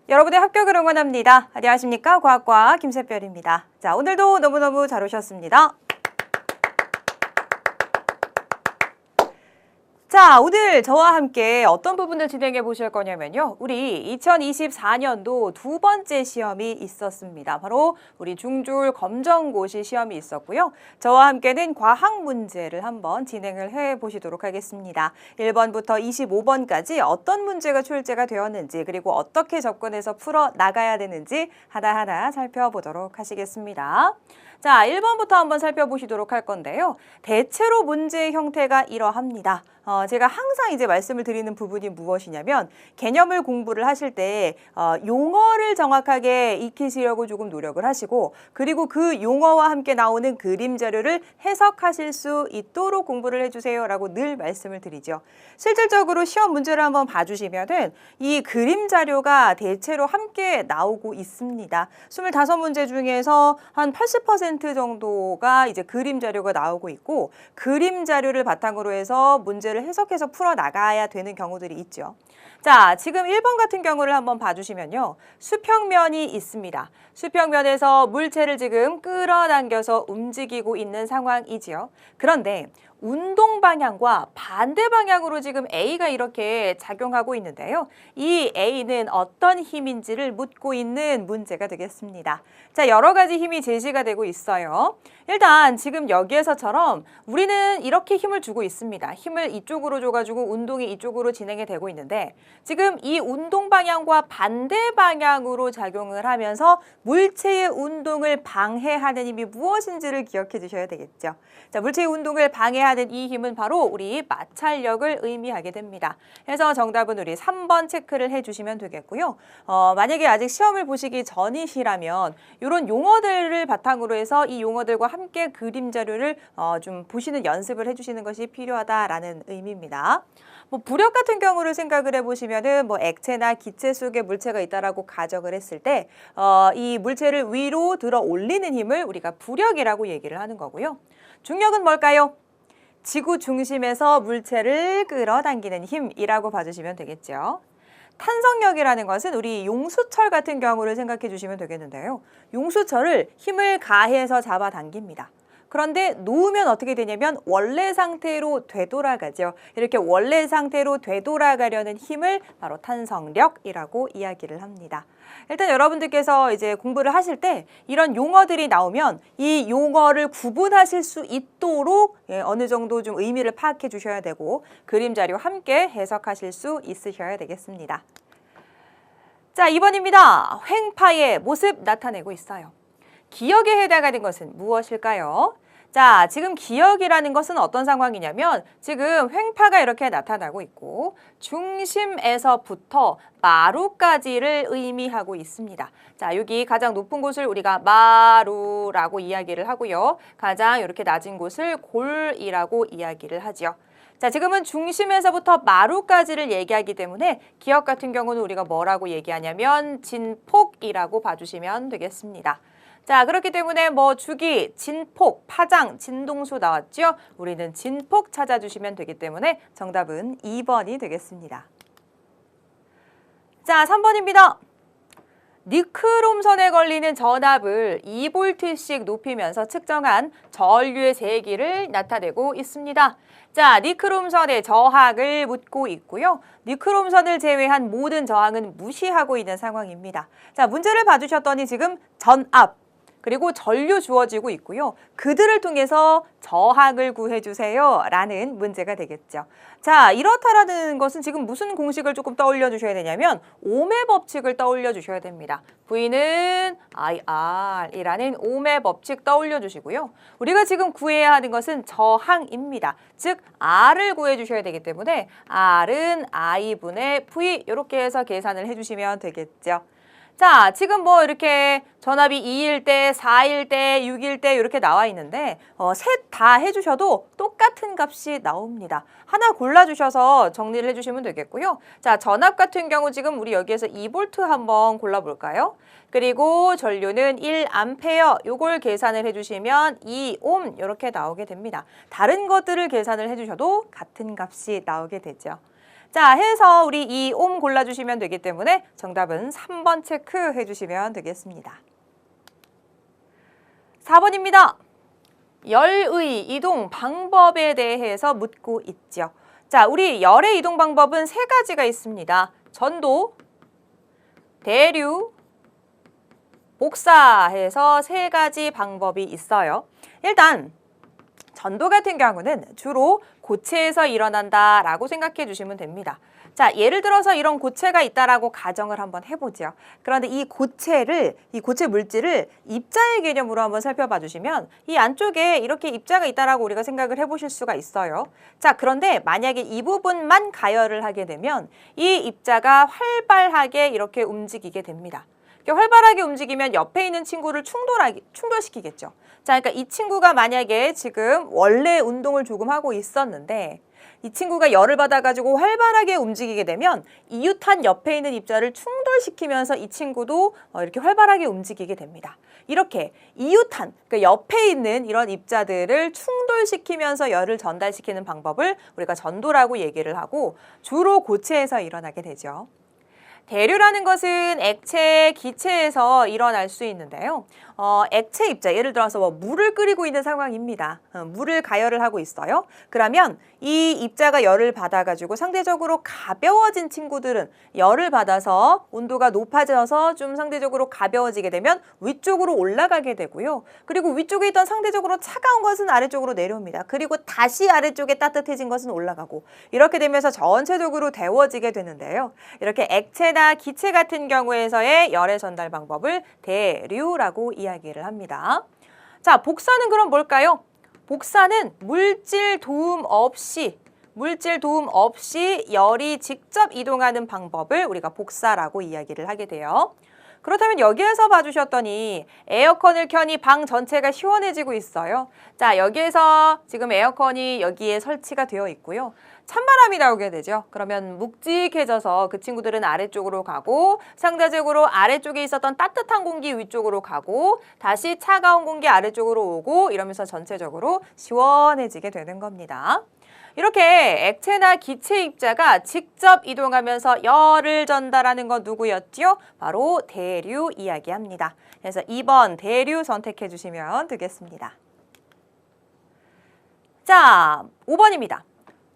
여러분의 합격을 응원합니다. 안녕하십니까? 과학과 김세별입니다. 자, 오늘도 너무너무 잘 오셨습니다. 자, 오늘 저와 함께 어떤 부분을 진행해 보실 거냐면요. 우리 2024년도 두 번째 시험이 있었습니다. 바로 우리 중졸 검정고시 시험이 있었고요. 저와 함께는 과학 문제를 한번 진행을 해 보시도록 하겠습니다. 1번부터 25번까지 어떤 문제가 출제가 되었는지 그리고 어떻게 접근해서 풀어 나가야 되는지 하나하나 살펴보도록 하시겠습니다. 자, 1번부터 한번 살펴보시도록 할 건데요. 대체로 문제의 형태가 이러합니다. 제가 항상 이제 말씀을 드리는 부분이 무엇이냐면 개념을 공부를 하실 때 용어를 정확하게 익히시려고 조금 노력을 하시고 그리고 그 용어와 함께 나오는 그림 자료를 해석하실 수 있도록 공부를 해주세요라고 늘 말씀을 드리죠. 실질적으로 시험 문제를 한번 봐주시면은 이 그림 자료가 대체로 함께 나오고 있습니다. 25문제 중에서 한 80% 정도가 이제 그림 자료가 나오고 있고 그림 자료를 바탕으로 해서 문제를 해석해서 풀어나가야 되는 경우들이 있죠. 자, 지금 1번 같은 경우를 한번 봐주시면요. 수평면이 있습니다. 수평면에서 물체를 지금 끌어당겨서 움직이고 있는 상황이지요. 그런데 운동 방향과 반대 방향으로 지금 A가 이렇게 작용하고 있는데요. 이 A는 어떤 힘인지를 묻고 있는 문제가 되겠습니다. 자, 여러 가지 힘이 제시가 되고 있어요. 일단 지금 여기에서처럼 우리는 이렇게 힘을 주고 있습니다. 힘을 이쪽으로 줘가지고 운동이 이쪽으로 진행이 되고 있는데 지금 이 운동 방향과 반대 방향으로 작용을 하면서 물체의 운동을 방해하는 힘이 무엇인지를 기억해 주셔야 되겠죠. 자, 물체의 운동을 방해하는 이 힘은 바로 우리 마찰력을 의미하게 됩니다. 그래서 정답은 우리 3번 체크를 해주시면 되겠고요. 만약에 아직 시험을 보시기 전이시라면 이런 용어들을 바탕으로 해서 이 용어들과 함께 그림 자료를 좀 보시는 연습을 해주시는 것이 필요하다라는 의미입니다. 뭐 부력 같은 경우를 생각을 해보시면은 뭐 액체나 기체 속에 물체가 있다라고 가정을 했을 때 이 물체를 위로 들어 올리는 힘을 우리가 부력이라고 얘기를 하는 거고요. 중력은 뭘까요? 지구 중심에서 물체를 끌어당기는 힘이라고 봐주시면 되겠죠. 탄성력이라는 것은 우리 용수철 같은 경우를 생각해 주시면 되겠는데요. 용수철을 힘을 가해서 잡아당깁니다. 그런데 놓으면 어떻게 되냐면 원래 상태로 되돌아가죠. 이렇게 원래 상태로 되돌아가려는 힘을 바로 탄성력이라고 이야기를 합니다. 일단 여러분들께서 이제 공부를 하실 때 이런 용어들이 나오면 이 용어를 구분하실 수 있도록 어느 정도 좀 의미를 파악해 주셔야 되고 그림 자료 함께 해석하실 수 있으셔야 되겠습니다. 자, 2번입니다. 횡파의 모습 나타내고 있어요. 기역에 해당하는 것은 무엇일까요? 자, 지금 기역이라는 것은 어떤 상황이냐면 지금 횡파가 이렇게 나타나고 있고 중심에서부터 마루까지를 의미하고 있습니다. 자, 여기 가장 높은 곳을 우리가 마루라고 이야기를 하고요. 가장 이렇게 낮은 곳을 골이라고 이야기를 하죠. 자, 지금은 중심에서부터 마루까지를 얘기하기 때문에 기역 같은 경우는 우리가 뭐라고 얘기하냐면 진폭이라고 봐주시면 되겠습니다. 자, 그렇기 때문에 뭐 주기, 진폭, 파장, 진동수 나왔죠? 우리는 진폭 찾아주시면 되기 때문에 정답은 2번이 되겠습니다. 자, 3번입니다. 니크롬선에 걸리는 전압을 2V씩 높이면서 측정한 전류의 세기를 나타내고 있습니다. 자, 니크롬선의 저항을 묻고 있고요. 니크롬선을 제외한 모든 저항은 무시하고 있는 상황입니다. 자, 문제를 봐주셨더니 지금 전압, 그리고 전류 주어지고 있고요. 그들을 통해서 저항을 구해주세요 라는 문제가 되겠죠. 자, 이렇다라는 것은 지금 무슨 공식을 조금 떠올려 주셔야 되냐면 ohm의 법칙을 떠올려 주셔야 됩니다. V는 IR이라는 ohm의 법칙 떠올려 주시고요. 우리가 지금 구해야 하는 것은 저항입니다. 즉 R을 구해 주셔야 되기 때문에 R은 I분의 V 이렇게 해서 계산을 해주시면 되겠죠. 자, 지금 뭐 이렇게 전압이 2일 때, 4일 때, 6일 때 이렇게 나와 있는데 셋 다 해주셔도 똑같은 값이 나옵니다. 하나 골라주셔서 정리를 해주시면 되겠고요. 자, 전압 같은 경우 지금 우리 여기에서 2V 한번 골라볼까요? 그리고 전류는 1A, 요걸 계산을 해주시면 2옴 이렇게 나오게 됩니다. 다른 것들을 계산을 해주셔도 같은 값이 나오게 되죠. 자, 해서 우리 이 옴 골라주시면 되기 때문에 정답은 3번 체크해 주시면 되겠습니다. 4번입니다. 열의 이동 방법에 대해서 묻고 있죠. 자, 우리 열의 이동 방법은 세 가지가 있습니다. 전도, 대류, 복사해서 세 가지 방법이 있어요. 일단 전도 같은 경우는 주로 고체에서 일어난다라고 생각해 주시면 됩니다. 자, 예를 들어서 이런 고체가 있다라고 가정을 한번 해보죠. 그런데 이 고체 물질을 입자의 개념으로 한번 살펴봐 주시면 이 안쪽에 이렇게 입자가 있다라고 우리가 생각을 해보실 수가 있어요. 자, 그런데 만약에 이 부분만 가열을 하게 되면 이 입자가 활발하게 이렇게 움직이게 됩니다. 활발하게 움직이면 옆에 있는 친구를 충돌시키겠죠. 자, 그러니까 이 친구가 만약에 지금 원래 운동을 조금 하고 있었는데 이 친구가 열을 받아가지고 활발하게 움직이게 되면 이유탄 옆에 있는 입자를 충돌시키면서 이 친구도 이렇게 활발하게 움직이게 됩니다. 이렇게 이유탄, 그러니까 옆에 있는 이런 입자들을 충돌시키면서 열을 전달시키는 방법을 우리가 전도라고 얘기를 하고 주로 고체에서 일어나게 되죠. 대류라는 것은 액체, 기체에서 일어날 수 있는데요. 액체 입자, 예를 들어서 물을 끓이고 있는 상황입니다. 물을 가열을 하고 있어요. 그러면 이 입자가 열을 받아가지고 상대적으로 가벼워진 친구들은 열을 받아서 온도가 높아져서 좀 상대적으로 가벼워지게 되면 위쪽으로 올라가게 되고요. 그리고 위쪽에 있던 상대적으로 차가운 것은 아래쪽으로 내려옵니다. 그리고 다시 아래쪽에 따뜻해진 것은 올라가고 이렇게 되면서 전체적으로 데워지게 되는데요. 이렇게 액체나 기체 같은 경우에서의 열의 전달 방법을 대류라고 이야기를 합니다. 자, 복사는 그럼 뭘까요? 복사는 물질 도움 없이 열이 직접 이동하는 방법을 우리가 복사라고 이야기를 하게 돼요. 그렇다면 여기에서 봐주셨더니 에어컨을 켜니 방 전체가 시원해지고 있어요. 자, 여기에서 지금 에어컨이 여기에 설치가 되어 있고요. 찬바람이 나오게 되죠. 그러면 묵직해져서 그 친구들은 아래쪽으로 가고 상대적으로 아래쪽에 있었던 따뜻한 공기 위쪽으로 가고 다시 차가운 공기 아래쪽으로 오고 이러면서 전체적으로 시원해지게 되는 겁니다. 이렇게 액체나 기체 입자가 직접 이동하면서 열을 전달하는 건 누구였죠? 바로 대류 이야기합니다. 그래서 2번 대류 선택해 주시면 되겠습니다. 자, 5번입니다.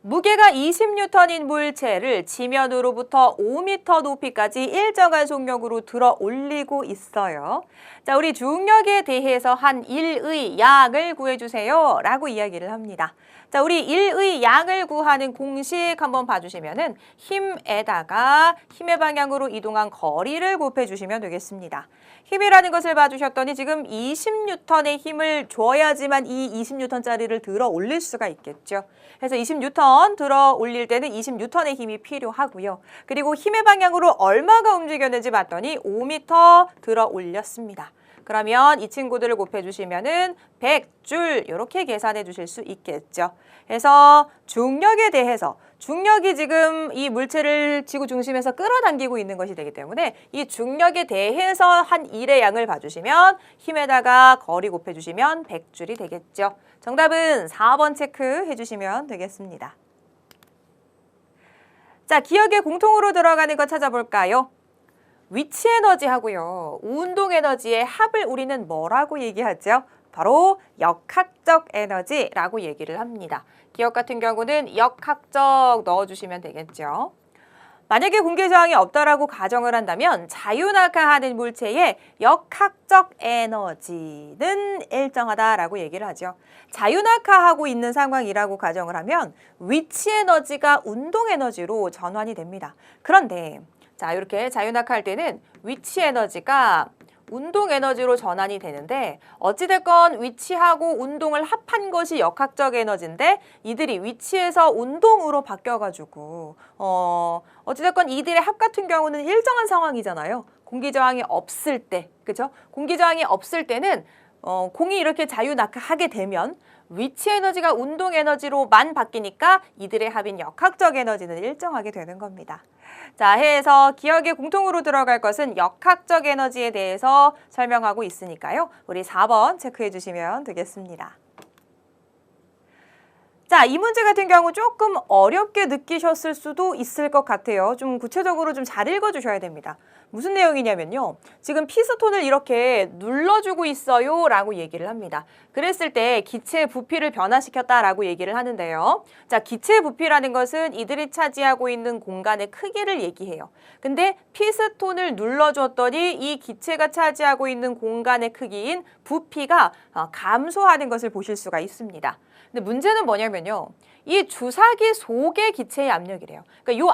무게가 20N인 물체를 지면으로부터 5m 높이까지 일정한 속력으로 들어 올리고 있어요. 자, 우리 중력에 대해서 한 1의 양을 구해주세요 라고 이야기를 합니다. 자, 우리 1의 양을 구하는 공식 한번 봐주시면은 힘에다가 힘의 방향으로 이동한 거리를 곱해주시면 되겠습니다. 힘이라는 것을 봐주셨더니 지금 20N의 힘을 줘야지만 이 20N짜리를 들어 올릴 수가 있겠죠. 그래서 20N 들어 올릴 때는 20N의 힘이 필요하고요. 그리고 힘의 방향으로 얼마가 움직였는지 봤더니 5m 들어 올렸습니다. 그러면 이 친구들을 곱해주시면은 100줄 이렇게 계산해 주실 수 있겠죠. 그래서 중력에 대해서 중력이 지금 이 물체를 지구 중심에서 끌어당기고 있는 것이 되기 때문에 이 중력에 대해서 한 1의 양을 봐주시면 힘에다가 거리 곱해주시면 100줄이 되겠죠. 정답은 4번 체크해 주시면 되겠습니다. 자, 기억에 공통으로 들어가는 거 찾아볼까요? 위치 에너지하고요. 운동 에너지의 합을 우리는 뭐라고 얘기하죠? 바로 역학적 에너지라고 얘기를 합니다. 기억 같은 경우는 역학적 넣어주시면 되겠죠. 만약에 공기 저항이 없다라고 가정을 한다면 자유낙하하는 물체의 역학적 에너지는 일정하다라고 얘기를 하죠. 자유낙하하고 있는 상황이라고 가정을 하면 위치 에너지가 운동 에너지로 전환이 됩니다. 그런데 자, 이렇게 자유낙하할 때는 위치 에너지가 운동 에너지로 전환이 되는데 어찌됐건 위치하고 운동을 합한 것이 역학적 에너지인데 이들이 위치에서 운동으로 바뀌어가지고 어찌됐건 이들의 합 같은 경우는 일정한 상황이잖아요. 공기 저항이 없을 때, 그죠? 공기 저항이 없을 때는 공이 이렇게 자유낙하하게 되면 위치 에너지가 운동 에너지로만 바뀌니까 이들의 합인 역학적 에너지는 일정하게 되는 겁니다. 자, 해서 기억에 공통으로 들어갈 것은 역학적 에너지에 대해서 설명하고 있으니까요. 우리 4번 체크해 주시면 되겠습니다. 자, 이 문제 같은 경우 조금 어렵게 느끼셨을 수도 있을 것 같아요. 좀 구체적으로 좀 잘 읽어주셔야 됩니다. 무슨 내용이냐면요. 지금 피스톤을 이렇게 눌러주고 있어요 라고 얘기를 합니다. 그랬을 때 기체의 부피를 변화시켰다라고 얘기를 하는데요. 자, 기체의 부피라는 것은 이들이 차지하고 있는 공간의 크기를 얘기해요. 근데 피스톤을 눌러줬더니 이 기체가 차지하고 있는 공간의 크기인 부피가 감소하는 것을 보실 수가 있습니다. 근데 문제는 뭐냐면요. 이 주사기 속의 기체의 압력이래요. 그러니까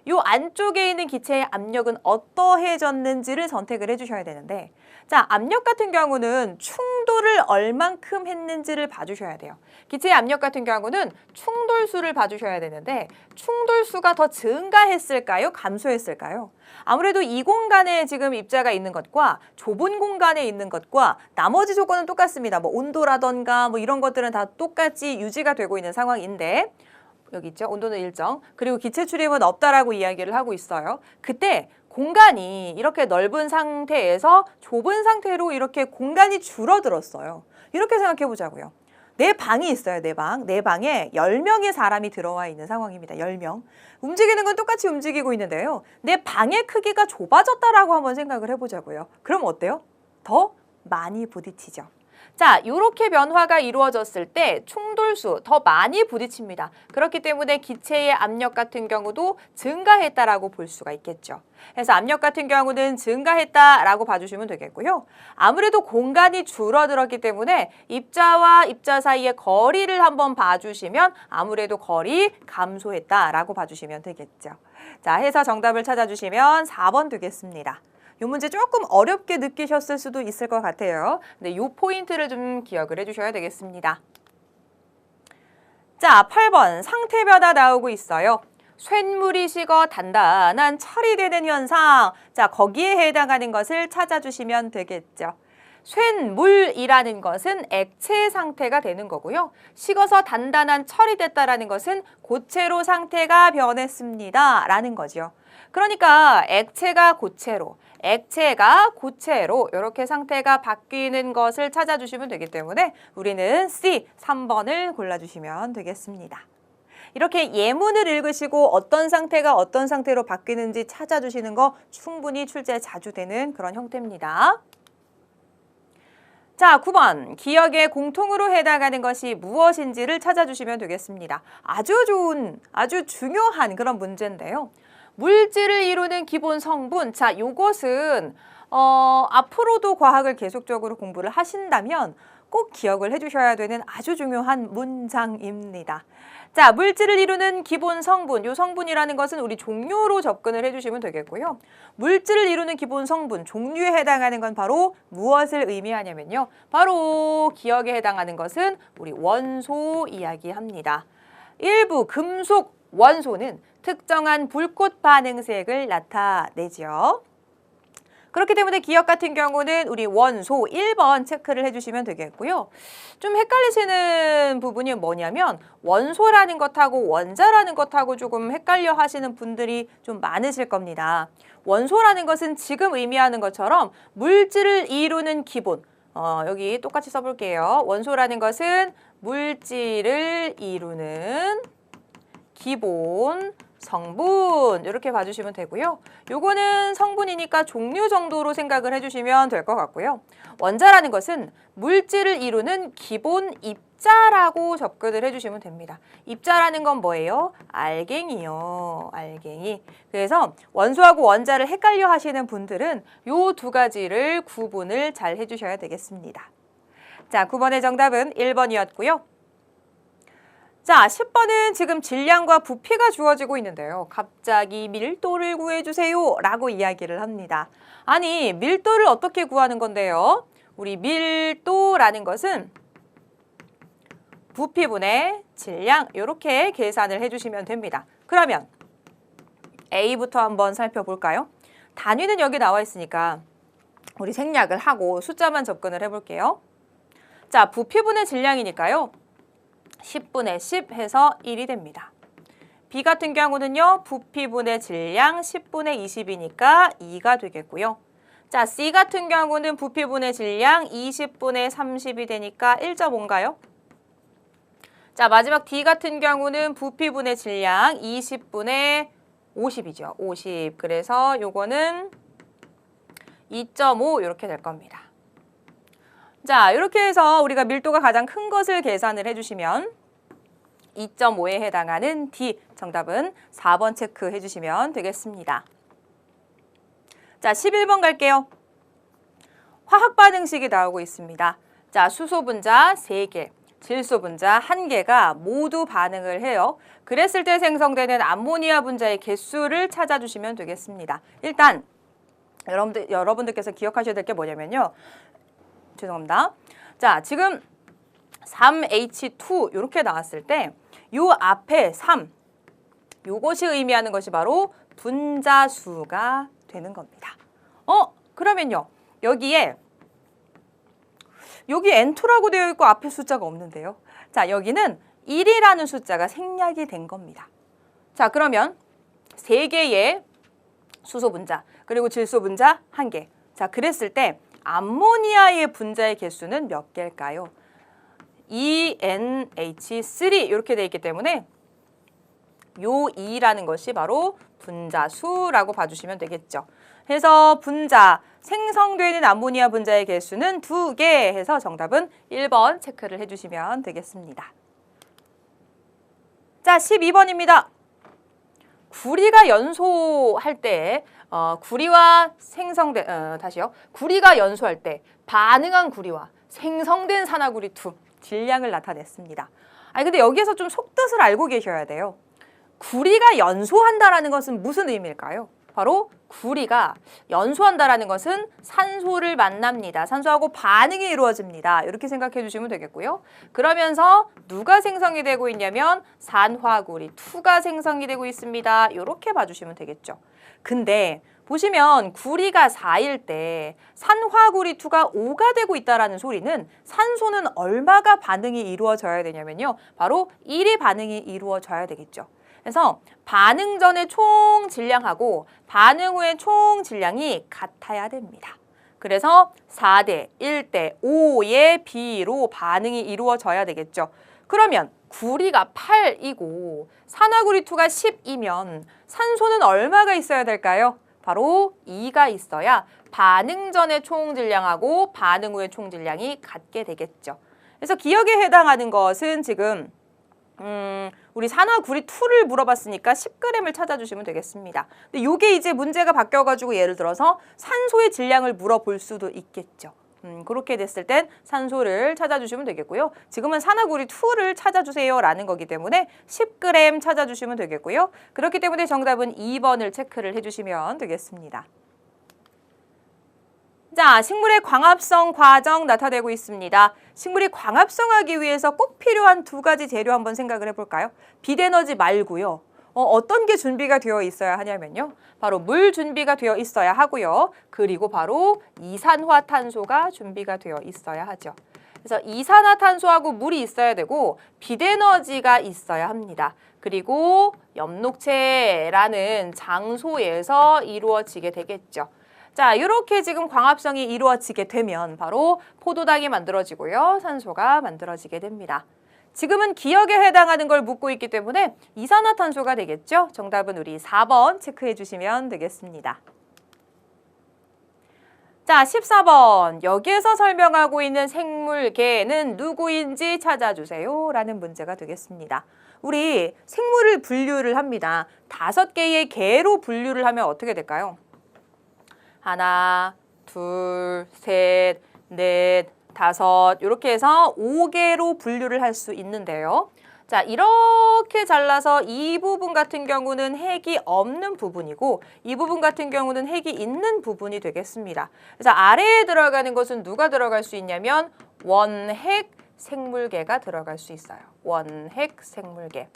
요 안쪽에 있는 기체의 압력은 어떠해졌는지를 선택을 해주셔야 되는데, 자, 압력 같은 경우는 충돌을 얼만큼 했는지를 봐주셔야 돼요. 기체의 압력 같은 경우는 충돌수를 봐주셔야 되는데, 충돌수가 더 증가했을까요? 감소했을까요? 아무래도 이 공간에 지금 입자가 있는 것과 좁은 공간에 있는 것과 나머지 조건은 똑같습니다. 뭐 온도라던가 뭐 이런 것들은 다 똑같이 유지가 되고 있는 상황인데, 여기 있죠. 온도는 일정. 그리고 기체 출입은 없다라고 이야기를 하고 있어요. 그때 공간이 이렇게 넓은 상태에서 좁은 상태로 이렇게 공간이 줄어들었어요. 이렇게 생각해 보자고요. 내 방이 있어요. 내 방. 내 방에 10명의 사람이 들어와 있는 상황입니다. 10명. 움직이는 건 똑같이 움직이고 있는데요. 내 방의 크기가 좁아졌다라고 한번 생각을 해보자고요. 그럼 어때요? 더 많이 부딪히죠. 자, 이렇게 변화가 이루어졌을 때 충돌수 더 많이 부딪힙니다. 그렇기 때문에 기체의 압력 같은 경우도 증가했다라고 볼 수가 있겠죠. 그래서 압력 같은 경우는 증가했다라고 봐주시면 되겠고요. 아무래도 공간이 줄어들었기 때문에 입자와 입자 사이의 거리를 한번 봐주시면 아무래도 거리 감소했다라고 봐주시면 되겠죠. 자, 해서 정답을 찾아주시면 4번 되겠습니다. 이 문제 조금 어렵게 느끼셨을 수도 있을 것 같아요. 근데 이 포인트를 좀 기억을 해주셔야 되겠습니다. 자, 8번 상태 변화 나오고 있어요. 쇳물이 식어 단단한 철이 되는 현상. 자, 거기에 해당하는 것을 찾아주시면 되겠죠. 쇳물이라는 것은 액체 상태가 되는 거고요. 식어서 단단한 철이 됐다라는 것은 고체로 상태가 변했습니다 라는 거죠. 그러니까 액체가 고체로 이렇게 상태가 바뀌는 것을 찾아주시면 되기 때문에 우리는 C, 3번을 골라주시면 되겠습니다. 이렇게 예문을 읽으시고 어떤 상태가 어떤 상태로 바뀌는지 찾아주시는 거 충분히 출제 자주 되는 그런 형태입니다. 자, 9번 기억에 공통으로 해당하는 것이 무엇인지를 찾아주시면 되겠습니다. 아주 중요한 그런 문제인데요. 물질을 이루는 기본 성분. 자, 요것은 앞으로도 과학을 계속적으로 공부를 하신다면 꼭 기억을 해주셔야 되는 아주 중요한 문장입니다. 자, 물질을 이루는 기본 성분. 요 성분이라는 것은 우리 종류로 접근을 해주시면 되겠고요. 물질을 이루는 기본 성분, 종류에 해당하는 건 바로 무엇을 의미하냐면요. 바로 기억에 해당하는 것은 우리 원소 이야기합니다. 일부 금속 원소는 특정한 불꽃 반응색을 나타내죠. 그렇기 때문에 기억 같은 경우는 우리 원소 1번 체크를 해주시면 되겠고요. 좀 헷갈리시는 부분이 뭐냐면 원소라는 것하고 원자라는 것하고 조금 헷갈려 하시는 분들이 좀 많으실 겁니다. 원소라는 것은 지금 의미하는 것처럼 물질을 이루는 기본. 여기 똑같이 써볼게요. 원소라는 것은 물질을 이루는 기본 성분 이렇게 봐주시면 되고요. 요거는 성분이니까 종류 정도로 생각을 해주시면 될 것 같고요. 원자라는 것은 물질을 이루는 기본 입자라고 접근을 해주시면 됩니다. 입자라는 건 뭐예요? 알갱이요. 알갱이. 그래서 원소하고 원자를 헷갈려 하시는 분들은 요 두 가지를 구분을 잘 해주셔야 되겠습니다. 자, 9번의 정답은 1번이었고요. 자, 10번은 지금 질량과 부피가 주어지고 있는데요. 갑자기 밀도를 구해주세요 라고 이야기를 합니다. 아니, 밀도를 어떻게 구하는 건데요? 우리 밀도라는 것은 부피분의 질량 이렇게 계산을 해주시면 됩니다. 그러면 A부터 한번 살펴볼까요? 단위는 여기 나와 있으니까 우리 생략을 하고 숫자만 접근을 해볼게요. 자, 부피분의 질량이니까요. 10분의 10 해서 1이 됩니다. B 같은 경우는요. 부피분의 질량 10분의 20이니까 2가 되겠고요. 자, C 같은 경우는 부피분의 질량 20분의 30이 되니까 1.5인가요? 자, 마지막 D 같은 경우는 부피분의 질량 20분의 50이죠. 50. 그래서 요거는 2.5 이렇게 될 겁니다. 자, 이렇게 해서 우리가 밀도가 가장 큰 것을 계산을 해주시면 2.5에 해당하는 D, 정답은 4번 체크해 주시면 되겠습니다. 자, 11번 갈게요. 화학 반응식이 나오고 있습니다. 자, 수소 분자 3개, 질소 분자 1개가 모두 반응을 해요. 그랬을 때 생성되는 암모니아 분자의 개수를 찾아주시면 되겠습니다. 일단 여러분들께서 기억하셔야 될 게 뭐냐면요. 죄송합니다. 자, 지금 3H2 이렇게 나왔을 때 요 앞에 3, 요것이 의미하는 것이 바로 분자수가 되는 겁니다. 그러면요. 여기 N2라고 되어 있고 앞에 숫자가 없는데요. 자, 여기는 1이라는 숫자가 생략이 된 겁니다. 자, 그러면 3개의 수소 분자, 그리고 질소 분자 1개. 자, 그랬을 때 암모니아의 분자의 개수는 몇 개일까요? ENH3 이렇게 되어 있기 때문에 요 2라는 것이 바로 분자수라고 봐주시면 되겠죠. 해서 분자, 생성되는 암모니아 분자의 개수는 2개 해서 정답은 1번 체크를 해주시면 되겠습니다. 자, 12번입니다. 구리가 연소할 때 구리가 연소할 때 반응한 구리와 생성된 산화구리2 질량을 나타냈습니다. 근데 여기에서 좀 속뜻을 알고 계셔야 돼요. 구리가 연소한다라는 것은 무슨 의미일까요? 바로 구리가 연소한다라는 것은 산소를 만납니다. 산소하고 반응이 이루어집니다. 이렇게 생각해 주시면 되겠고요. 그러면서 누가 생성이 되고 있냐면 산화구리2가 생성이 되고 있습니다. 이렇게 봐주시면 되겠죠. 근데 보시면 구리가 4일 때 산화구리2가 5가 되고 있다는 소리는 산소는 얼마가 반응이 이루어져야 되냐면요. 바로 1의 반응이 이루어져야 되겠죠. 그래서 반응 전의 총 질량하고 반응 후의 총 질량이 같아야 됩니다. 그래서 4대 1대 5의 비로 반응이 이루어져야 되겠죠. 그러면 구리가 8이고 산화구리2가 10이면 산소는 얼마가 있어야 될까요? 바로 2가 있어야 반응 전의 총 질량하고 반응 후의 총 질량이 같게 되겠죠. 그래서 기억에 해당하는 것은 지금 우리 산화구리2를 물어봤으니까 10g을 찾아주시면 되겠습니다. 근데 이게 이제 문제가 바뀌어가지고 예를 들어서 산소의 질량을 물어볼 수도 있겠죠. 그렇게 됐을 땐 산소를 찾아주시면 되겠고요. 지금은 산화구리2를 찾아주세요 라는 거기 때문에 10g 찾아주시면 되겠고요. 그렇기 때문에 정답은 2번을 체크를 해주시면 되겠습니다. 자, 식물의 광합성 과정 나타내고 있습니다. 식물이 광합성하기 위해서 꼭 필요한 2가지 재료 한번 생각을 해볼까요? 빛에너지 말고요. 어떤 게 준비가 되어 있어야 하냐면요. 바로 물 준비가 되어 있어야 하고요. 그리고 바로 이산화탄소가 준비가 되어 있어야 하죠. 그래서 이산화탄소하고 물이 있어야 되고 빛에너지가 있어야 합니다. 그리고 엽록체라는 장소에서 이루어지게 되겠죠. 자, 이렇게 지금 광합성이 이루어지게 되면 바로 포도당이 만들어지고요. 산소가 만들어지게 됩니다. 지금은 기억에 해당하는 걸 묻고 있기 때문에 이산화탄소가 되겠죠. 정답은 우리 4번 체크해 주시면 되겠습니다. 자, 14번. 여기에서 설명하고 있는 생물계는 누구인지 찾아주세요 라는 문제가 되겠습니다. 우리 생물을 분류를 합니다. 5개의 개로 분류를 하면 어떻게 될까요? 하나, 둘, 셋, 넷, 5 이렇게 해서 5개로 분류를 할 수 있는데요. 자, 이렇게 잘라서 이 부분 같은 경우는 핵이 없는 부분이고 이 부분 같은 경우는 핵이 있는 부분이 되겠습니다. 그래서 아래에 들어가는 것은 누가 들어갈 수 있냐면 원핵 생물계가 들어갈 수 있어요. 원핵 생물계.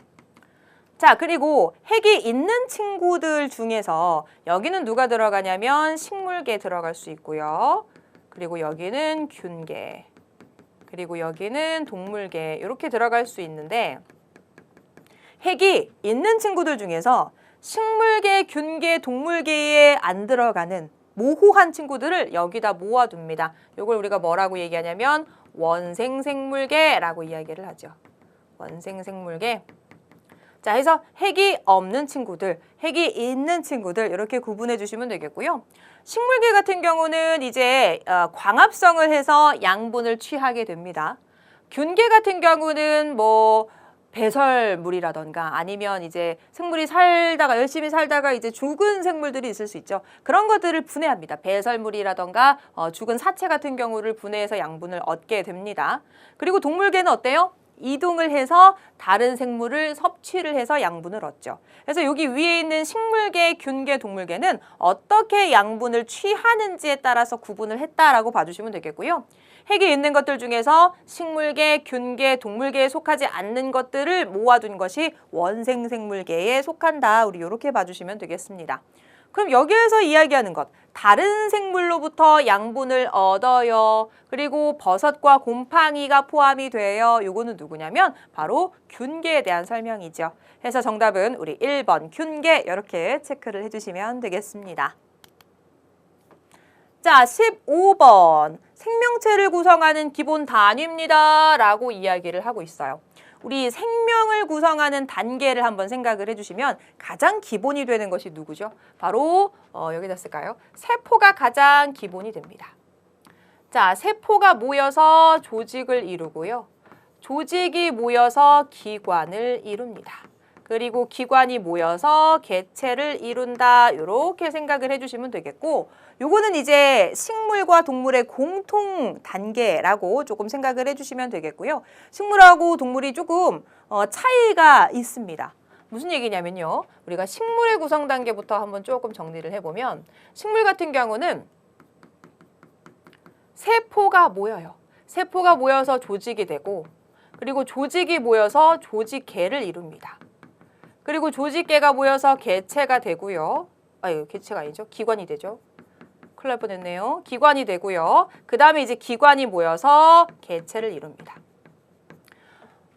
자, 그리고 핵이 있는 친구들 중에서 여기는 누가 들어가냐면 식물계 들어갈 수 있고요. 그리고 여기는 균계, 그리고 여기는 동물계 이렇게 들어갈 수 있는데 핵이 있는 친구들 중에서 식물계, 균계, 동물계에 안 들어가는 모호한 친구들을 여기다 모아둡니다. 이걸 우리가 뭐라고 얘기하냐면 원생생물계라고 이야기를 하죠. 원생생물계. 자, 해서 핵이 없는 친구들, 핵이 있는 친구들 이렇게 구분해 주시면 되겠고요. 식물계 같은 경우는 이제 광합성을 해서 양분을 취하게 됩니다. 균계 같은 경우는 뭐 배설물이라던가 아니면 이제 생물이 살다가 열심히 살다가 이제 죽은 생물들이 있을 수 있죠. 그런 것들을 분해합니다. 배설물이라던가 죽은 사체 같은 경우를 분해해서 양분을 얻게 됩니다. 그리고 동물계는 어때요? 이동을 해서 다른 생물을 섭취를 해서 양분을 얻죠. 그래서 여기 위에 있는 식물계, 균계, 동물계는 어떻게 양분을 취하는지에 따라서 구분을 했다라고 봐주시면 되겠고요. 핵이 있는 것들 중에서 식물계, 균계, 동물계에 속하지 않는 것들을 모아둔 것이 원생생물계에 속한다. 우리 이렇게 봐주시면 되겠습니다. 그럼 여기에서 이야기하는 것, 다른 생물로부터 양분을 얻어요. 그리고 버섯과 곰팡이가 포함이 돼요. 요거는 누구냐면 바로 균계에 대한 설명이죠. 그래서 정답은 우리 1번 균계 이렇게 체크를 해주시면 되겠습니다. 자, 15번 생명체를 구성하는 기본 단위입니다. 라고 이야기를 하고 있어요. 우리 생명을 구성하는 단계를 한번 생각을 해주시면 가장 기본이 되는 것이 누구죠? 바로 여기다 쓸까요? 세포가 가장 기본이 됩니다. 자, 세포가 모여서 조직을 이루고요. 조직이 모여서 기관을 이룹니다. 그리고 기관이 모여서 개체를 이룬다. 이렇게 생각을 해주시면 되겠고, 요거는 이제 식물과 동물의 공통 단계라고 조금 생각을 해주시면 되겠고요. 식물하고 동물이 조금 차이가 있습니다. 무슨 얘기냐면요. 우리가 식물의 구성 단계부터 한번 조금 정리를 해보면, 식물 같은 경우는 세포가 모여요. 세포가 모여서 조직이 되고, 그리고 조직이 모여서 조직계를 이룹니다. 그리고 조직계가 모여서 개체가 되고요. 아유, 개체가 아니죠. 기관이 되죠. 큰일 날 뻔했네요. 기관이 되고요. 그 다음에 이제 기관이 모여서 개체를 이룹니다.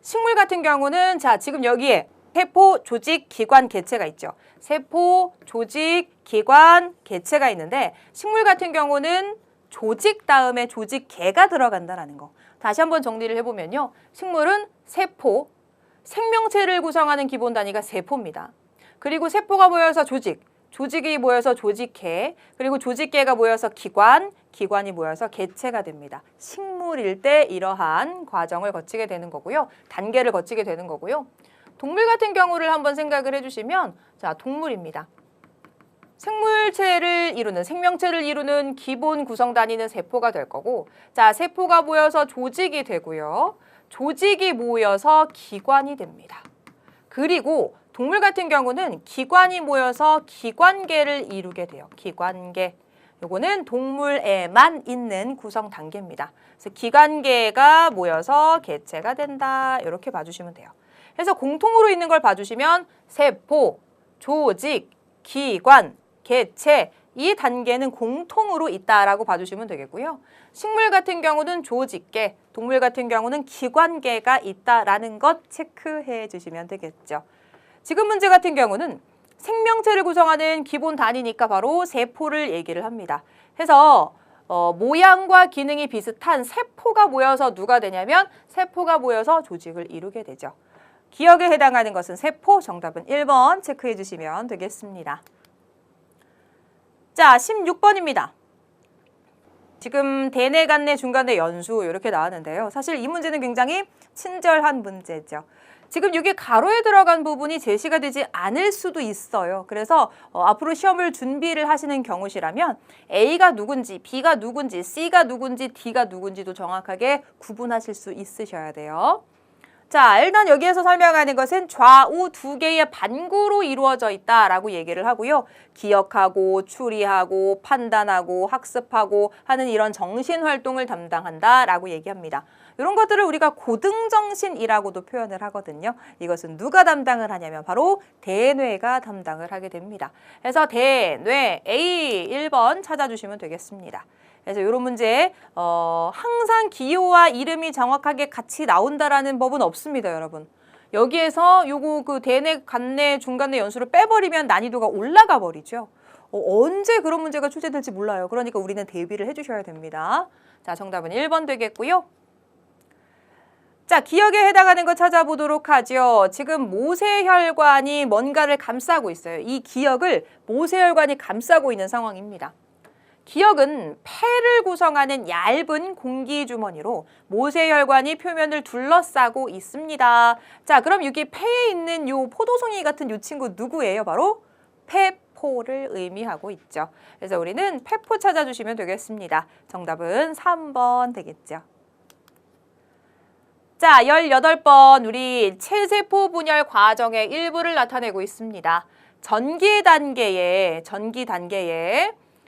식물 같은 경우는 자, 지금 여기에 세포, 조직, 기관, 개체가 있죠. 세포, 조직, 기관, 개체가 있는데 식물 같은 경우는 조직 다음에 조직계가 들어간다는 거. 다시 한번 정리를 해보면요. 식물은 세포, 생명체를 구성하는 기본 단위가 세포입니다. 그리고 세포가 모여서 조직, 조직이 모여서 조직계, 그리고 조직계가 모여서 기관, 기관이 모여서 개체가 됩니다. 식물일 때 이러한 과정을 거치게 되는 거고요. 단계를 거치게 되는 거고요. 동물 같은 경우를 한번 생각을 해주시면 자, 동물입니다. 생물체를 이루는, 생명체를 이루는 기본 구성 단위는 세포가 될 거고, 자, 세포가 모여서 조직이 되고요. 조직이 모여서 기관이 됩니다. 그리고 동물 같은 경우는 기관이 모여서 기관계를 이루게 돼요. 기관계. 요거는 동물에만 있는 구성 단계입니다. 그래서 기관계가 모여서 개체가 된다. 이렇게 봐주시면 돼요. 그래서 공통으로 있는 걸 봐주시면 세포, 조직, 기관, 개체 이 단계는 공통으로 있다라고 봐주시면 되겠고요. 식물 같은 경우는 조직계, 동물 같은 경우는 기관계가 있다라는 것 체크해 주시면 되겠죠. 지금 문제 같은 경우는 생명체를 구성하는 기본 단위니까 바로 세포를 얘기를 합니다. 해서 모양과 기능이 비슷한 세포가 모여서 누가 되냐면 세포가 모여서 조직을 이루게 되죠. 기억에 해당하는 것은 세포, 정답은 1번 체크해 주시면 되겠습니다. 자, 16번입니다. 지금 대내, 간내, 중간내, 연수 이렇게 나왔는데요. 사실 이 문제는 굉장히 친절한 문제죠. 지금 여기 가로에 들어간 부분이 제시가 되지 않을 수도 있어요. 그래서 앞으로 시험을 준비를 하시는 경우시라면 A가 누군지, B가 누군지, C가 누군지, D가 누군지도 정확하게 구분하실 수 있으셔야 돼요. 자, 일단 여기에서 설명하는 것은 좌우 두 개의 반구로 이루어져 있다라고 얘기를 하고요. 기억하고, 추리하고, 판단하고, 학습하고 하는 이런 정신활동을 담당한다라고 얘기합니다. 이런 것들을 우리가 고등정신이라고도 표현을 하거든요. 이것은 누가 담당을 하냐면 바로 대뇌가 담당을 하게 됩니다. 그래서 대뇌 A 1번 찾아주시면 되겠습니다. 그래서 이런 문제 항상 기호와 이름이 정확하게 같이 나온다라는 법은 없습니다, 여러분. 여기에서 요거 그 대뇌, 간뇌, 중간뇌 연수를 빼버리면 난이도가 올라가 버리죠. 언제 그런 문제가 출제될지 몰라요. 그러니까 우리는 대비를 해주셔야 됩니다. 자, 정답은 1번 되겠고요. 자, 기억에 해당하는 거 찾아보도록 하죠. 지금 모세혈관이 뭔가를 감싸고 있어요. 이 기억을 모세혈관이 감싸고 있는 상황입니다. 기억은 폐를 구성하는 얇은 공기주머니로 모세혈관이 표면을 둘러싸고 있습니다. 자, 그럼 여기 폐에 있는 요 포도송이 같은 요 친구 누구예요? 바로 폐포를 의미하고 있죠. 그래서 우리는 폐포 찾아주시면 되겠습니다. 정답은 3번 되겠죠. 자, 18번 우리 체세포 분열 과정의 일부를 나타내고 있습니다. 전기 단계에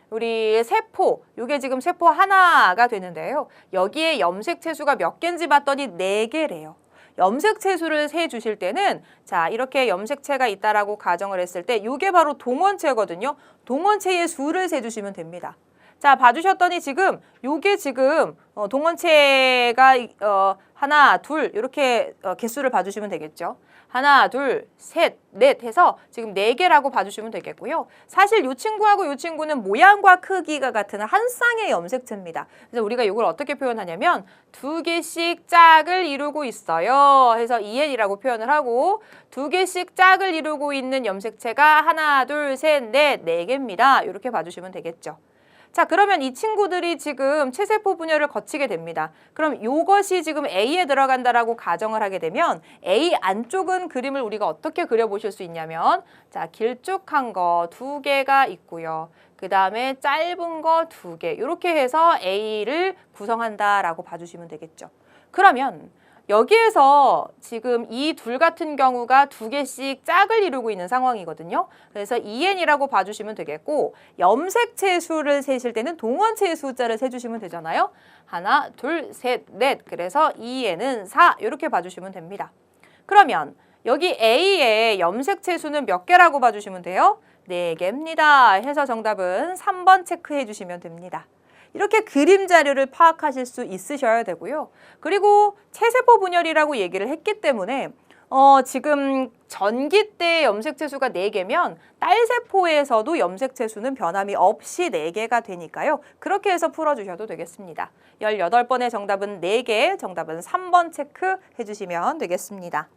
우리 세포, 이게 지금 세포 하나가 되는데요. 여기에 염색체수가 몇 개인지 봤더니 4개래요. 염색체수를 세 주실 때는 자, 이렇게 염색체가 있다라고 가정을 했을 때 이게 바로 동원체거든요. 동원체의 수를 세 주시면 됩니다. 자, 봐주셨더니 지금 요게 지금 동원체가 하나, 둘 이렇게 개수를 봐주시면 되겠죠. 하나, 둘, 셋, 넷 해서 지금 4개라고 봐주시면 되겠고요. 사실 이 친구하고 이 친구는 모양과 크기가 같은 한 쌍의 염색체입니다. 그래서 우리가 이걸 어떻게 표현하냐면 2개씩 짝을 이루고 있어요. 해서 2N이라고 표현을 하고 2개씩 짝을 이루고 있는 염색체가 하나, 둘, 셋, 넷, 4개입니다. 이렇게 봐주시면 되겠죠. 자, 그러면 이 친구들이 지금 체세포 분열을 거치게 됩니다. 그럼 이것이 지금 A에 들어간다라고 가정을 하게 되면 A 안쪽은 그림을 우리가 어떻게 그려보실 수 있냐면 자, 길쭉한 거 2개가 있고요. 그 다음에 짧은 거 2개 이렇게 해서 A를 구성한다라고 봐주시면 되겠죠. 그러면 여기에서 지금 이 둘 같은 경우가 2개씩 짝을 이루고 있는 상황이거든요. 그래서 2N이라고 봐주시면 되겠고 염색체 수를 세실 때는 동원체의 숫자를 세주시면 되잖아요. 하나, 둘, 셋, 넷. 그래서 2N은 4 이렇게 봐주시면 됩니다. 그러면 여기 A의 염색체 수는 몇 개라고 봐주시면 돼요? 4개입니다. 해서 정답은 3번 체크해 주시면 됩니다. 이렇게 그림 자료를 파악하실 수 있으셔야 되고요. 그리고 체세포 분열이라고 얘기를 했기 때문에 지금 전기 때 염색체 수가 4개면 딸세포에서도 염색체 수는 변함이 없이 4개가 되니까요. 그렇게 해서 풀어주셔도 되겠습니다. 18번의 정답은 4개, 정답은 3번 체크해 주시면 되겠습니다.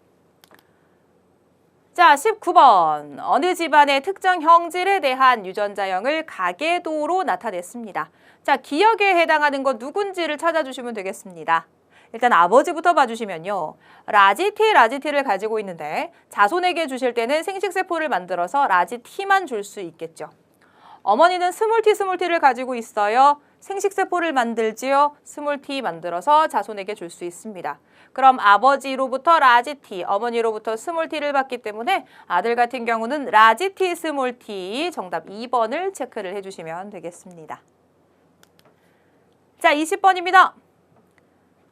자, 19번. 어느 집안의 특정 형질에 대한 유전자형을 가계도로 나타냈습니다. 자, 기억에 해당하는 것 누군지를 찾아주시면 되겠습니다. 일단 아버지부터 봐주시면요. 라지티를 가지고 있는데 자손에게 주실 때는 생식세포를 만들어서 라지티만 줄 수 있겠죠. 어머니는 스몰티를 가지고 있어요. 생식세포를 만들지요. 스몰티 만들어서 자손에게 줄 수 있습니다. 그럼 아버지로부터 라지티, 어머니로부터 스몰티를 받기 때문에 아들 같은 경우는 라지티 스몰티 정답 2번을 체크를 해주시면 되겠습니다. 자, 20번입니다.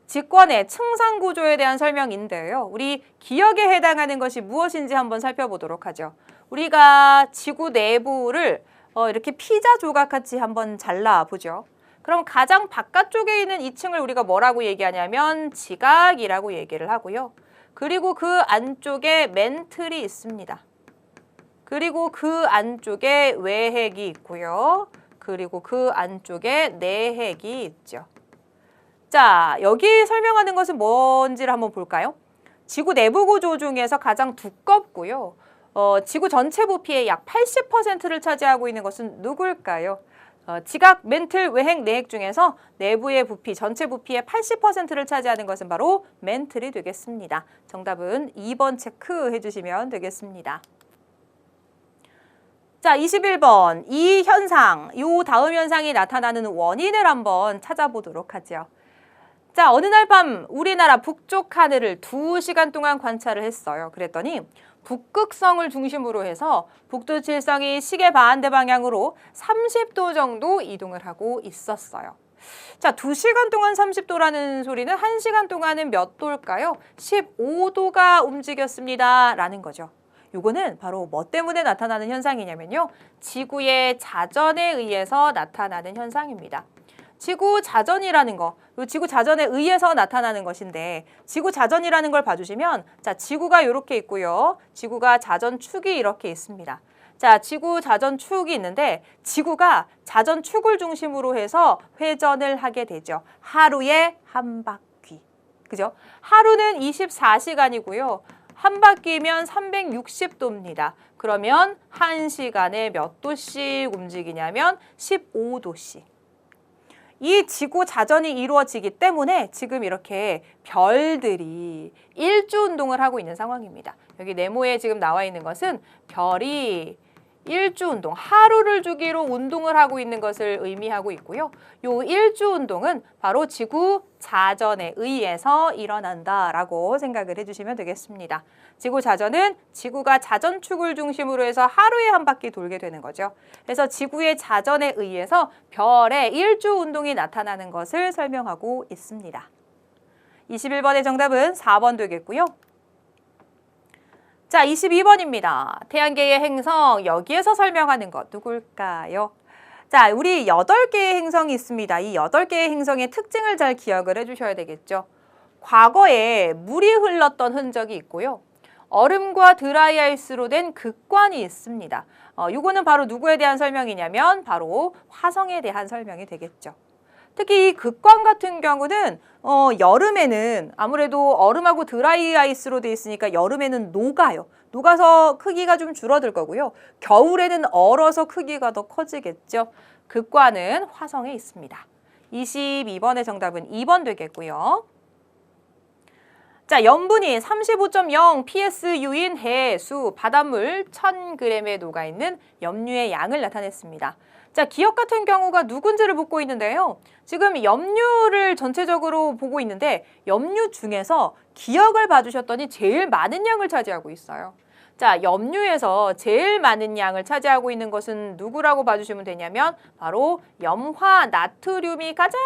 직권의 층상 구조에 대한 설명인데요. 우리 기억에 해당하는 것이 무엇인지 한번 살펴보도록 하죠. 우리가 지구 내부를 이렇게 피자 조각같이 한번 잘라보죠. 그럼 가장 바깥쪽에 있는 이 층을 우리가 뭐라고 얘기하냐면 지각이라고 얘기를 하고요. 그리고 그 안쪽에 멘틀이 있습니다. 그리고 그 안쪽에 외핵이 있고요. 그리고 그 안쪽에 내핵이 있죠. 자, 여기 설명하는 것은 뭔지를 한번 볼까요? 지구 내부 구조 중에서 가장 두껍고요. 지구 전체 부피의 약 80%를 차지하고 있는 것은 누굴까요? 지각, 멘틀, 외핵, 내핵 중에서 내부의 부피, 전체 부피의 80%를 차지하는 것은 바로 멘틀이 되겠습니다. 정답은 2번 체크해 주시면 되겠습니다. 자, 21번. 이 현상, 요 다음 현상이 나타나는 원인을 한번 찾아보도록 하죠. 자, 어느 날 밤 우리나라 북쪽 하늘을 2시간 동안 관찰을 했어요. 그랬더니 북극성을 중심으로 해서 북두칠성이 시계 반대 방향으로 30도 정도 이동을 하고 있었어요. 자, 2시간 동안 30도라는 소리는 1시간 동안은 몇 도일까요? 15도가 움직였습니다. 라는 거죠. 요거는 바로 뭐 때문에 나타나는 현상이냐면요. 지구의 자전에 의해서 나타나는 현상입니다. 지구 자전이라는 거, 지구 자전에 의해서 나타나는 것인데 지구 자전이라는 걸 봐주시면 자, 지구가 이렇게 있고요. 지구가 자전축이 이렇게 있습니다. 자, 지구 자전축이 있는데 지구가 자전축을 중심으로 해서 회전을 하게 되죠. 하루에 한 바퀴. 그죠? 하루는 24시간이고요. 한 바퀴면 360도입니다. 그러면 1시간에 몇 도씩 움직이냐면 15도씩. 이 지구 자전이 이루어지기 때문에 지금 이렇게 별들이 일주 운동을 하고 있는 상황입니다. 여기 네모에 지금 나와 있는 것은 별이 일주 운동, 하루를 주기로 운동을 하고 있는 것을 의미하고 있고요. 요 일주 운동은 바로 지구 자전에 의해서 일어난다라고 생각을 해주시면 되겠습니다. 지구 자전은 지구가 자전축을 중심으로 해서 하루에 한 바퀴 돌게 되는 거죠. 그래서 지구의 자전에 의해서 별의 일주 운동이 나타나는 것을 설명하고 있습니다. 21번의 정답은 4번 되겠고요. 자, 22번입니다. 태양계의 행성, 여기에서 설명하는 것 누굴까요? 자, 우리 8개의 행성이 있습니다. 이 8개의 행성의 특징을 잘 기억을 해주셔야 되겠죠. 과거에 물이 흘렀던 흔적이 있고요. 얼음과 드라이아이스로 된 극관이 있습니다. 이거는 바로 누구에 대한 설명이냐면 바로 화성에 대한 설명이 되겠죠. 특히 이 극관 같은 경우는 여름에는 아무래도 얼음하고 드라이 아이스로 되어 있으니까 여름에는 녹아요. 녹아서 크기가 좀 줄어들 거고요. 겨울에는 얼어서 크기가 더 커지겠죠. 극관은 화성에 있습니다. 22번의 정답은 2번 되겠고요. 자, 염분이 35.0 PSU인 해수 바닷물 1000g에 녹아있는 염류의 양을 나타냈습니다. 자, 기억 같은 경우가 누군지를 묻고 있는데요. 지금 염류를 전체적으로 보고 있는데 염류 중에서 기억을 봐주셨더니 제일 많은 양을 차지하고 있어요. 자, 염류에서 제일 많은 양을 차지하고 있는 것은 누구라고 봐주시면 되냐면 바로 염화 나트륨이 가장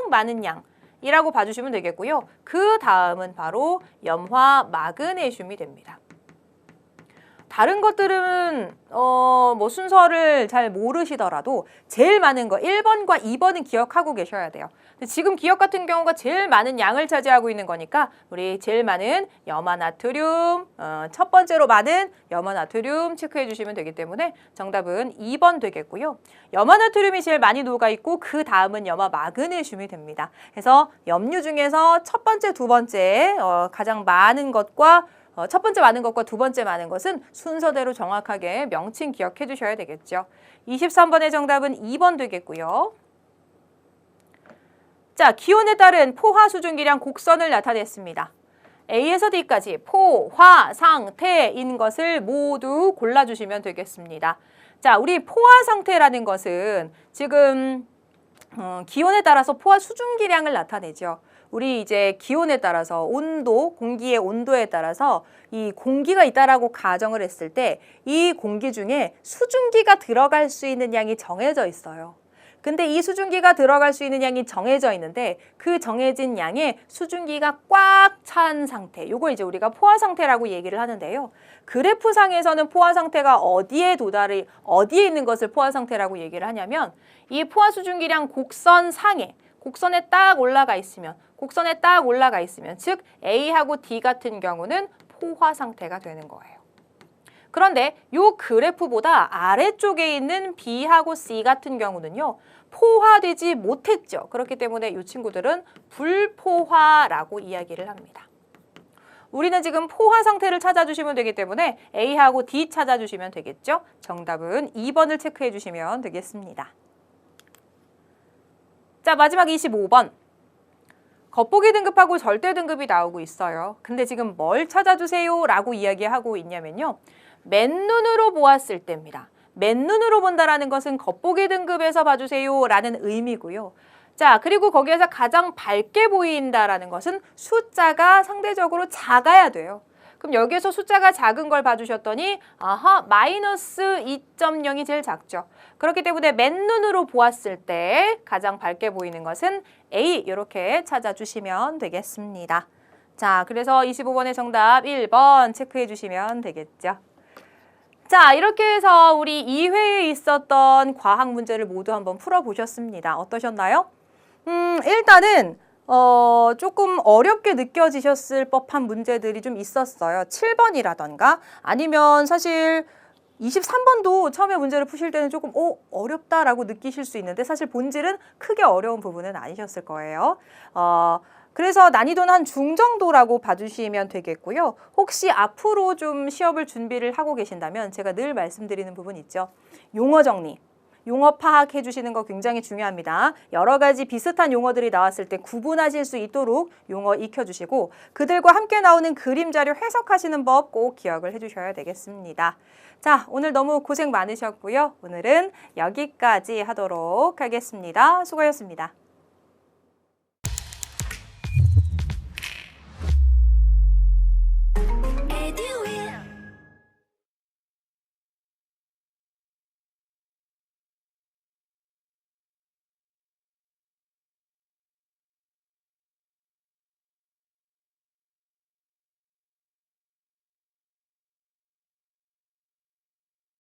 많은 양이라고 봐주시면 되겠고요. 그 다음은 바로 염화 마그네슘이 됩니다. 다른 것들은 뭐 순서를 잘 모르시더라도 제일 많은 거 1번과 2번은 기억하고 계셔야 돼요. 근데 지금 기억 같은 경우가 제일 많은 양을 차지하고 있는 거니까 우리 제일 많은 염화나트륨, 첫 번째로 많은 염화나트륨 체크해 주시면 되기 때문에 정답은 2번 되겠고요. 염화나트륨이 제일 많이 녹아있고 그 다음은 염화마그네슘이 됩니다. 그래서 염류 중에서 첫 번째, 두 번째 가장 많은 것과 첫 번째 많은 것과 두 번째 많은 것은 순서대로 정확하게 명칭 기억해 주셔야 되겠죠. 23번의 정답은 2번 되겠고요. 자, 기온에 따른 포화 수증기량 곡선을 나타냈습니다. A에서 D까지 포화 상태인 것을 모두 골라주시면 되겠습니다. 자, 우리 포화 상태라는 것은 지금 기온에 따라서 포화 수증기량을 나타내죠. 우리 이제 기온에 따라서 온도, 공기의 온도에 따라서 이 공기가 있다라고 가정을 했을 때 이 공기 중에 수증기가 들어갈 수 있는 양이 정해져 있어요. 근데 이 수증기가 들어갈 수 있는 양이 정해져 있는데 그 정해진 양의 수증기가 꽉 찬 상태, 요걸 이제 우리가 포화 상태라고 얘기를 하는데요. 그래프상에서는 포화 상태가 어디에 있는 것을 포화 상태라고 얘기를 하냐면 이 포화 수증기량 곡선상에 곡선에 딱 올라가 있으면 즉 A하고 D 같은 경우는 포화 상태가 되는 거예요. 그런데 이 그래프보다 아래쪽에 있는 B하고 C 같은 경우는요. 포화되지 못했죠. 그렇기 때문에 이 친구들은 불포화라고 이야기를 합니다. 우리는 지금 포화 상태를 찾아주시면 되기 때문에 A하고 D 찾아주시면 되겠죠. 정답은 2번을 체크해 주시면 되겠습니다. 자, 마지막 25번. 겉보기 등급하고 절대 등급이 나오고 있어요. 근데 지금 뭘 찾아주세요 라고 이야기하고 있냐면요. 맨눈으로 보았을 때입니다. 맨눈으로 본다라는 것은 겉보기 등급에서 봐주세요 라는 의미고요. 자, 그리고 거기에서 가장 밝게 보인다라는 것은 숫자가 상대적으로 작아야 돼요. 그럼 여기에서 숫자가 작은 걸 봐주셨더니 마이너스 2.0이 제일 작죠. 그렇기 때문에 맨눈으로 보았을 때 가장 밝게 보이는 것은 A, 이렇게 찾아주시면 되겠습니다. 자, 그래서 25번의 정답 1번 체크해 주시면 되겠죠. 자, 이렇게 해서 우리 2회에 있었던 과학 문제를 모두 한번 풀어보셨습니다. 어떠셨나요? 일단은 조금 어렵게 느껴지셨을 법한 문제들이 좀 있었어요. 7번이라던가 아니면 사실 23번도 처음에 문제를 푸실 때는 조금 어렵다라고 느끼실 수 있는데 사실 본질은 크게 어려운 부분은 아니셨을 거예요. 그래서 난이도는 한 중정도라고 봐주시면 되겠고요. 혹시 앞으로 좀 시험을 준비를 하고 계신다면 제가 늘 말씀드리는 부분 있죠. 용어 정리. 용어 파악해 주시는 거 굉장히 중요합니다. 여러 가지 비슷한 용어들이 나왔을 때 구분하실 수 있도록 용어 익혀주시고 그들과 함께 나오는 그림 자료 해석하시는 법 꼭 기억을 해주셔야 되겠습니다. 자, 오늘 너무 고생 많으셨고요. 오늘은 여기까지 하도록 하겠습니다. 수고하셨습니다.